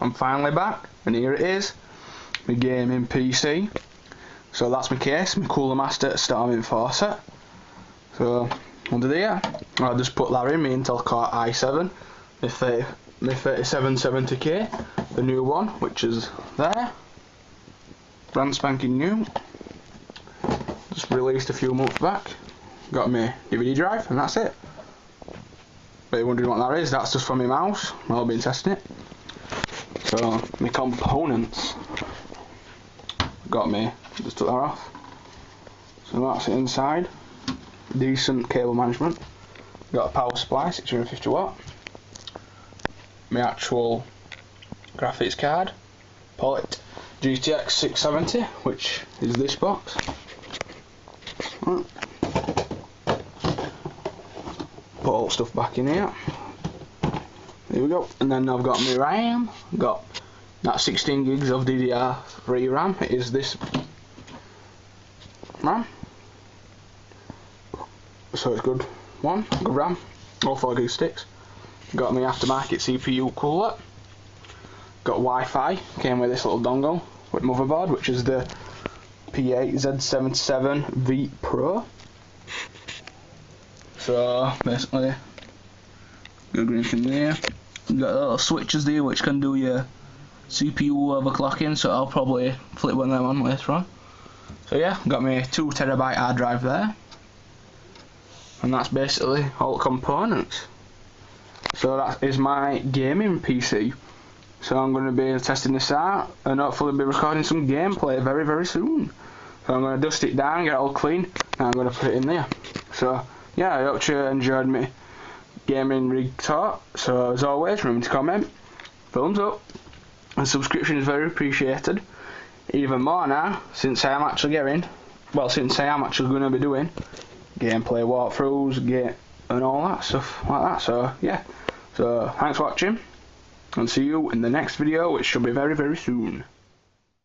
I'm finally back, and here it is, my gaming PC. So that's my case, my Cooler Master Storming Faucet. So under there, I'll just put that in, my Intel Core i7, my 3770K, the new one, which is there, brand spanking new, just released a few months back. Got my DVD drive, and that's it. But you're wondering what that is, that's just for my mouse. I've been testing it. So, my components. Got me, just took that off. So that's it inside. Decent cable management. Got a power supply, 650 watt. My actual graphics card. POLIT GTX 670, which is this box. Right. Put all stuff back in here. There we go. And then I've got my RAM. Got that 16 gigs of DDR3 RAM. It is this RAM. So it's good. Good RAM. All 4 gig sticks. Got my aftermarket CPU cooler. Got Wi-Fi. Came with this little dongle with motherboard, which is the P8Z77V Pro. So basically, good green thing there. You got little switches there which can do your CPU overclocking, so I'll probably flip one of them on later on. So yeah, got my 2TB hard drive there, and that's basically all the components. So that is my gaming PC. So I'm going to be testing this out and hopefully be recording some gameplay very, very soon. So I'm going to dust it down, get it all clean, and I'm going to put it in there. So yeah, I hope you enjoyed me gaming rig talk. So as always, remember to comment, thumbs up, and subscription is very appreciated. Even more now, since I am actually going to be doing gameplay walkthroughs, and all that stuff like that. So yeah, so thanks for watching, and see you in the next video, which should be very, very soon.